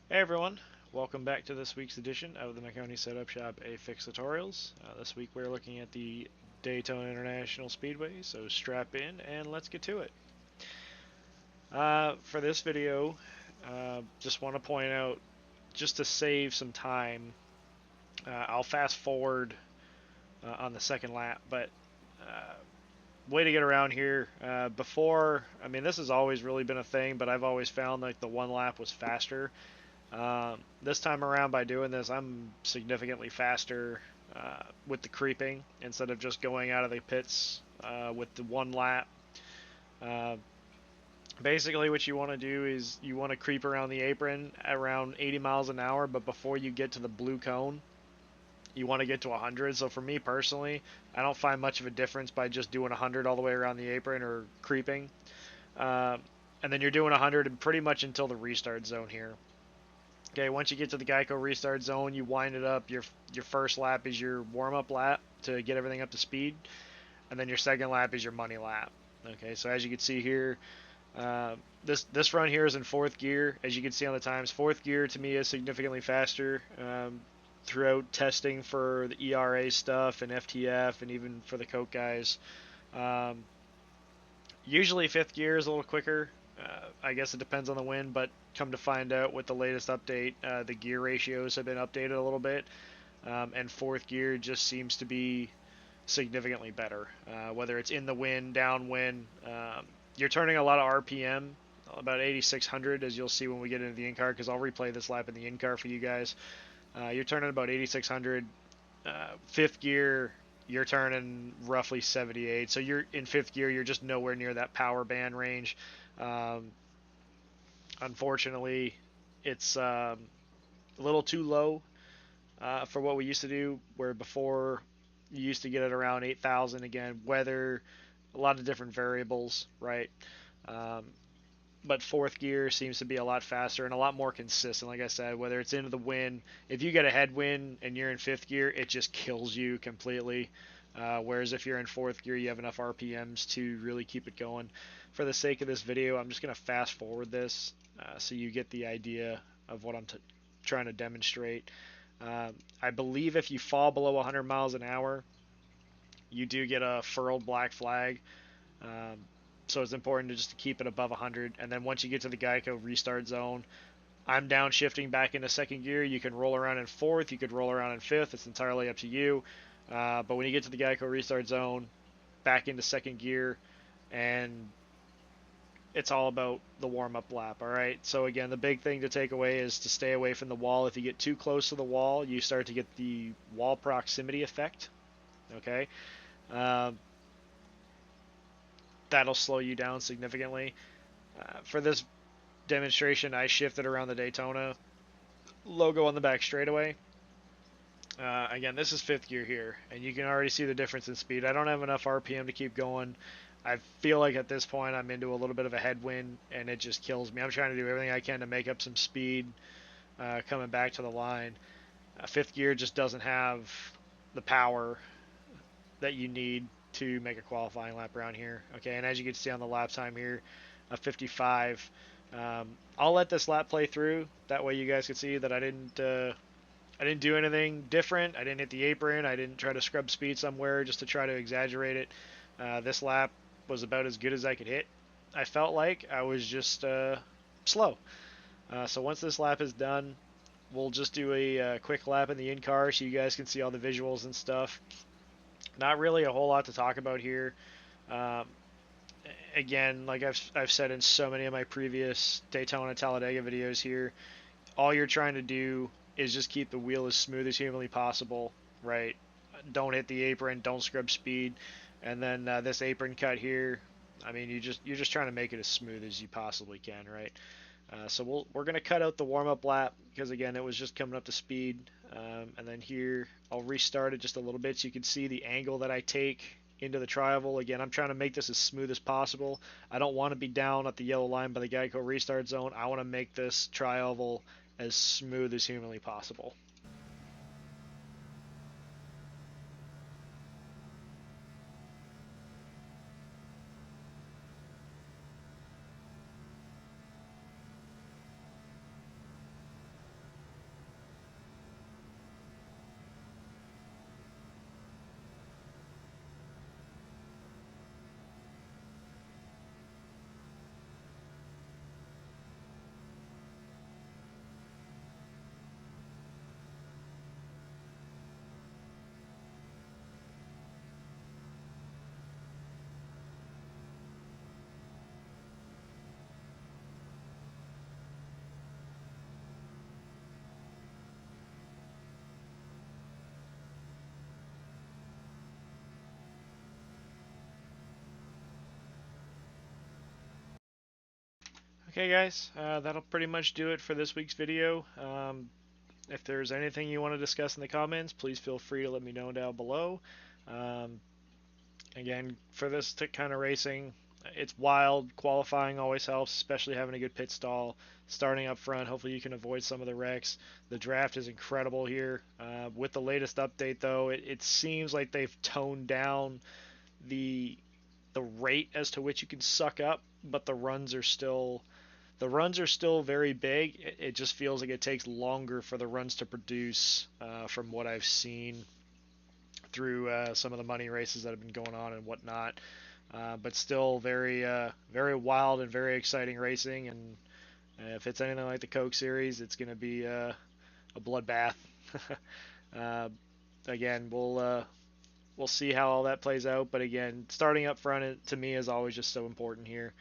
Hey everyone, welcome back to this week's edition of the Maconi Setup Shop A-Fix Tutorials. This week we're looking at the Daytona International Speedway, so strap in and let's get to it. For this video, just want to point out, just to save some time, I'll fast forward on the second lap, but way to get around here. This has always really been a thing, but I've always found like the one lap was faster. This time around, by doing this, I'm significantly faster with the creeping instead of just going out of the pits with the one lap. Uh, Basically, what you want to do is you want to creep around the apron around 80 miles an hour, but before you get to the blue cone, you want to get to 100. So for me personally, I don't find much of a difference by just doing 100 all the way around the apron or creeping. Uh, and then you're doing 100 pretty much until the restart zone here. Okay, once you get to the Geico restart zone, you wind it up. Your first lap is your warm-up lap to get everything up to speed, and then your second lap is your money lap. Okay, so as you can see here, this run here is in fourth gear. As you can see on the times, fourth gear to me is significantly faster. Throughout testing for the ERA stuff and FTF and even for the Coke guys, um, usually fifth gear is a little quicker. I guess it depends on the wind, but come to find out with the latest update, the gear ratios have been updated a little bit, and fourth gear just seems to be significantly better. Whether it's in the wind, downwind, you're turning a lot of RPM, about 8,600, as you'll see when we get into the in-car, because I'll replay this lap in the in-car for you guys. You're turning about 8,600. Fifth gear, you're turning roughly 78. So you're in fifth gear, you're just nowhere near that power band range. Um, Unfortunately, it's a little too low for what we used to do. Where before you used to get it around 8,000. Again, weather, a lot of different variables, right? Um, but fourth gear seems to be a lot faster and a lot more consistent. Like I said, whether it's into the wind, if you get a headwind and you're in fifth gear, it just kills you completely. Whereas if you're in fourth gear, you have enough RPMs to really keep it going. For the sake of this video, I'm just going to fast forward this so you get the idea of what I'm trying to demonstrate. I believe if you fall below 100 miles an hour, you do get a furled black flag. Um, so it's important to just keep it above 100. And then once you get to the Geico restart zone, I'm downshifting back into second gear. You can roll around in fourth. You could roll around in fifth. It's entirely up to you. But when you get to the Geico restart zone, back into second gear, and it's all about the warm-up lap. All right. So again, the big thing to take away is to stay away from the wall. If you get too close to the wall, you start to get the wall proximity effect. Okay. Um, that'll slow you down significantly. For this demonstration, I shifted around the Daytona logo on the back straightaway. Again, this is fifth gear here, and you can already see the difference in speed. I don't have enough RPM to keep going. I feel like at this point I'm into a little bit of a headwind, and it just kills me. I'm trying to do everything I can to make up some speed coming back to the line. Fifth gear just doesn't have the power that you need to make a qualifying lap around here. Okay, and as you can see on the lap time here, a 55. I'll let this lap play through. That way you guys can see that I didn't do anything different. I didn't hit the apron. I didn't try to scrub speed somewhere just to try to exaggerate it. This lap was about as good as I could hit. I felt like I was just slow. So once this lap is done, we'll just do a quick lap in the in-car so you guys can see all the visuals and stuff. Not really a whole lot to talk about here. Um, Again, like I've said in so many of my previous Daytona Talladega videos here, all you're trying to do is just keep the wheel as smooth as humanly possible, right? Don't hit the apron, don't scrub speed, and then this apron cut here. I mean, you're just trying to make it as smooth as you possibly can, right? So we're gonna cut out the warm up lap because again it was just coming up to speed, and then here I'll restart it just a little bit so you can see the angle that I take into the tri-oval. Again, I'm trying to make this as smooth as possible. I don't want to be down at the yellow line by the Geico restart zone. I want to make this tri-oval as smooth as humanly possible. Okay, guys, that'll pretty much do it for this week's video. If there's anything you want to discuss in the comments, please feel free to let me know down below. Um, Again, for this kind of racing, it's wild. Qualifying always helps, especially having a good pit stall. Starting up front, hopefully you can avoid some of the wrecks. The draft is incredible here. With the latest update, though, it seems like they've toned down the rate as to which you can suck up, but the runs are still very big. It just feels like it takes longer for the runs to produce, from what I've seen through some of the money races that have been going on and whatnot. But still very wild and very exciting racing. And if it's anything like the Coke Series, it's going to be a bloodbath. uh, Again, we'll see how all that plays out. But again, starting up front to me is always just so important here.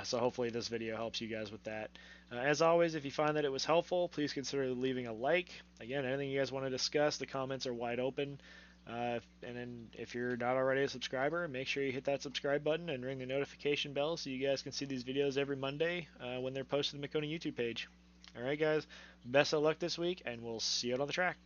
So hopefully this video helps you guys with that. As always, if you find that it was helpful, please consider leaving a like. Again, anything you guys want to discuss, the comments are wide open. And then if you're not already a subscriber, make sure you hit that subscribe button and ring the notification bell so you guys can see these videos every Monday when they're posted to the Maconi YouTube page. Alright guys, best of luck this week, and we'll see you out on the track.